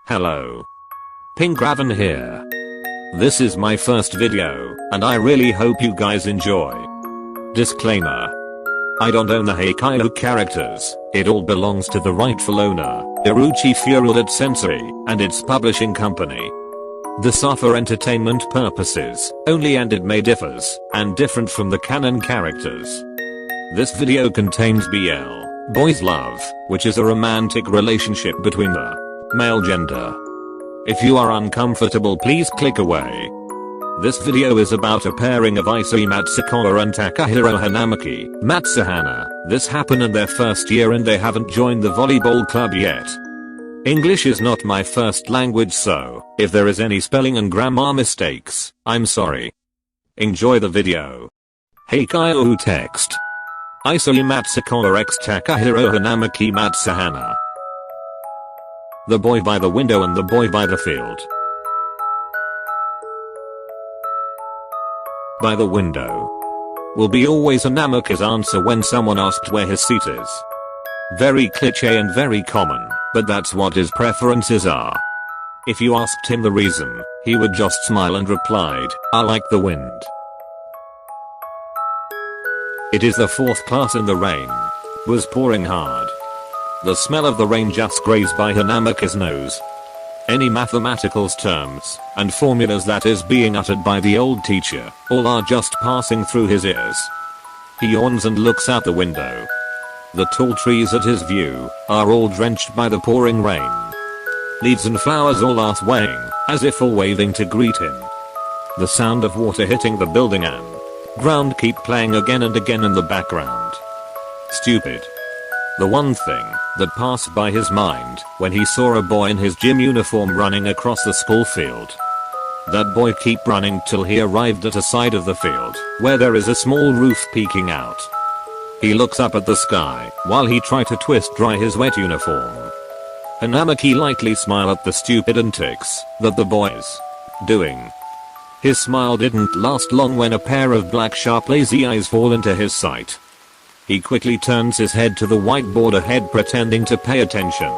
Hello. Pink Raven here. This is my first video, and I really hope you guys enjoy. Disclaimer. I don't own the Haikyuu characters, it all belongs to the rightful owner, Uruchi Furudat Sensei, and its publishing company. This are for entertainment purposes only, and it may differs and different from the canon characters. This video contains BL, boys love, which is a romantic relationship between the male gender. If you are uncomfortable, please click away. This video is about a pairing of isseimatsukawa and takahirohanamaki, Matsuhana. This happened in their first year and they haven't joined the volleyball club yet. English is not my first language, so if there is any spelling and grammar mistakes, I'm sorry. Enjoy the video. Haikyuutext. Isseimatsukawa x takahirohanamaki Matsuhana. The boy by the window and the boy by the field. By the window will be always Hanamaki's answer when someone asked where his seat is. Very cliché and very common, but that's what his preferences are. If you asked him the reason, he would just smile and replied, "I like the wind." It is the fourth class and the rain was pouring hard. The smell of the rain just grazed by Hanamaki's nose. Any mathematical terms and formulas that is being uttered by the old teacher, all are just passing through his ears. He yawns and looks out the window. The tall trees at his view are all drenched by the pouring rain. Leaves and flowers all are swaying, as if all waving to greet him. The sound of water hitting the building and ground keep playing again and again in the background. Stupid. The one thing that passed by his mind when he saw a boy in his gym uniform running across the school field. That boy keep running till he arrived at a side of the field where there is a small roof peeking out. He looks up at the sky while he tries to twist dry his wet uniform. Hanamaki lightly smile at the stupid antics that the boy is doing. His smile didn't last long when a pair of black sharp lazy eyes fall into his sight. He quickly turns his head to the whiteboard ahead, pretending to pay attention.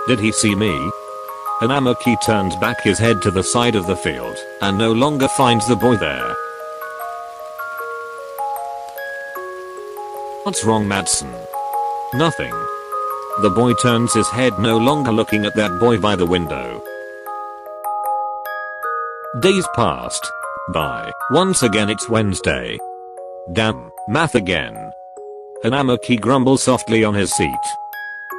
Did he see me? Hanamaki turns back his head to the side of the field and no longer finds the boy there. What's wrong, Matsun? Nothing. The boy turns his head, no longer looking at that boy by the window. Days passed by. Once again it's Wednesday. Damn, math again. Hanamaki grumbles softly on his seat.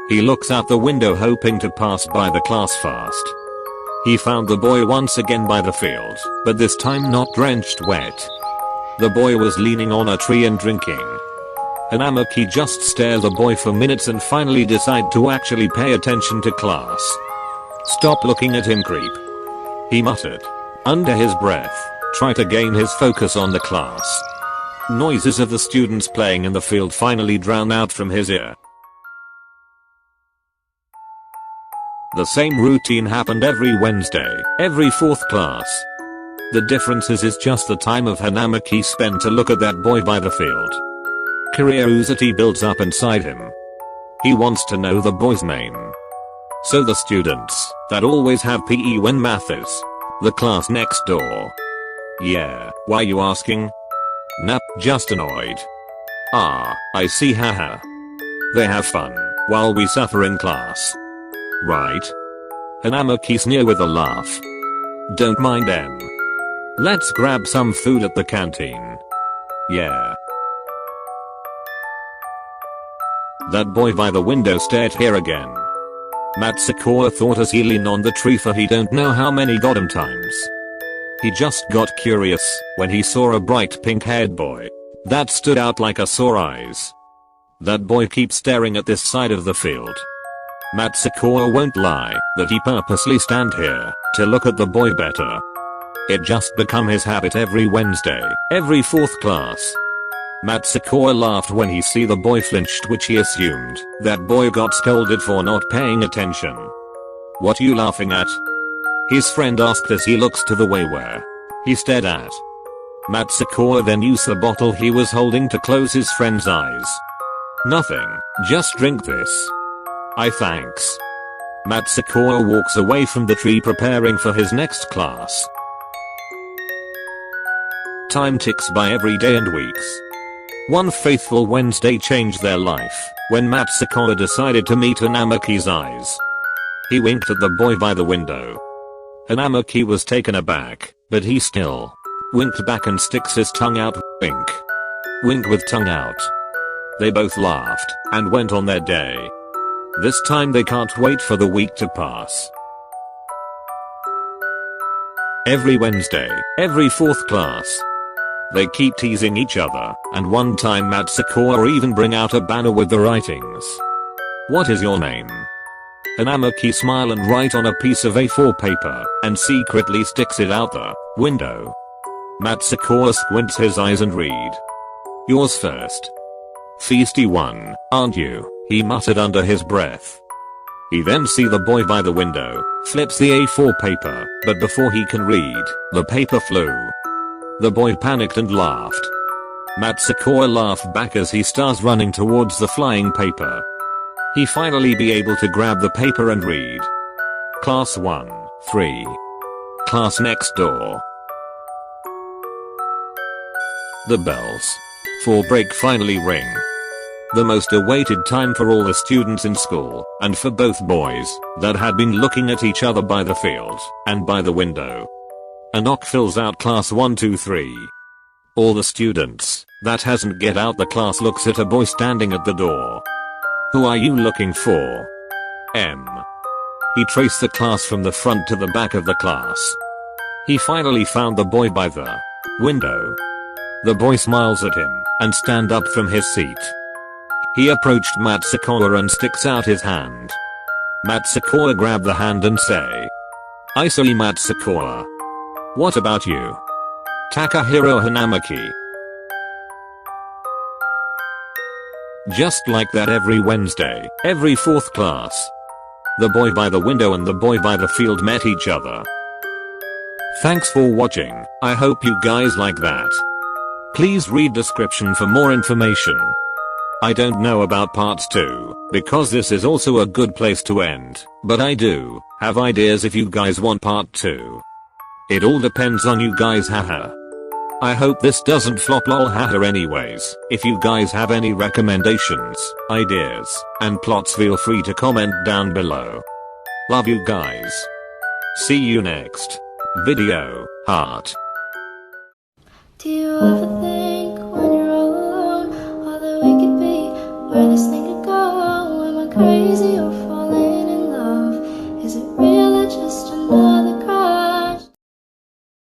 He looks out the window hoping to pass by the class fast. He found the boy once again by the field, but this time not drenched wet. The boy was leaning on a tree and drinking. Hanamaki just stares at the boy for minutes and finally decide to actually pay attention to class. "Stop looking at him, creep," he muttered under his breath, try to gain his focus on the class. Noises of the students playing in the field finally drown out from his ear. The same routine happened every Wednesday, every fourth class. The difference is just the time of Hanamaki spent to look at that boy by the field. Curiosity builds up inside him. He wants to know the boy's name. So the students that always have PE when math is the class next door. Yeah, why you asking? Nap, just annoyed. Ah, I see, haha. They have fun while we suffer in class. Right? Hanamaki sneer with a laugh. Don't mind them. Let's grab some food at the canteen. Yeah. That boy by the window stared here again. Matsukawa thought as he leaned on the tree for he don't know how many goddamn times. He just got curious when he saw a bright pink-haired boy that stood out like a sore eyes. That boy keeps staring at this side of the field. Matsukawa won't lie that he purposely stand here to look at the boy better. It just become his habit every Wednesday, every fourth class. Matsukawa laughed when he see the boy flinched, which he assumed that boy got scolded for not paying attention. "What you laughing at?" his friend asked as he looks to the way where he stared at. Matsukawa then used the bottle he was holding to close his friend's eyes. Nothing, just drink this. Thanks. Matsukawa walks away from the tree preparing for his next class. Time ticks by every day and weeks. One faithful Wednesday changed their life when Matsukawa decided to meet Hanamaki's eyes. He winked at the boy by the window. Hanamaki was taken aback, but he still winked back and sticks his tongue out. Wink. Wink with tongue out. They both laughed and went on their day. This time they can't wait for the week to pass. Every Wednesday, every fourth class, they keep teasing each other, and one time Matsukawa even bring out a banner with the writings. What is your name? Hanamaki smile and write on a piece of A4 paper, and secretly sticks it out the window. Matsukawa squints his eyes and read. Yours first. Feisty one, aren't you? He muttered under his breath. He then see the boy by the window, flips the A4 paper, but before he can read, the paper flew. The boy panicked and laughed. Matsukawa laughed back as he starts running towards the flying paper. He finally be able to grab the paper and read. Class 1, 3. Class next door. The bells for break finally ring. The most awaited time for all the students in school, and for both boys that had been looking at each other by the field and by the window. A knock fills out class 1, 2, 3. All the students that hasn't get out the class looks at a boy standing at the door. Who are you looking for? M. He traced the class from the front to the back of the class. He finally found the boy by the window. The boy smiles at him and stand up from his seat. He approached Matsukawa and sticks out his hand. Matsukawa grab the hand and say, Isseimatsukawa. What about you? Takahirohanamaki. Just like that every Wednesday, every fourth class. The boy by the window and the boy by the field met each other. Thanks for watching, I hope you guys like that. Please read description for more information. I don't know about part 2, because this is also a good place to end, but I do have ideas if you guys want part 2. It all depends on you guys, haha. I hope this doesn't flop, lol, haha. Anyways, if you guys have any recommendations, ideas, and plots, feel free to comment down below. Love you guys. See you next video, heart. Do you ever think when you're all alone, all that we could be, where this thing could go? Am I crazy or falling in love? Is it real?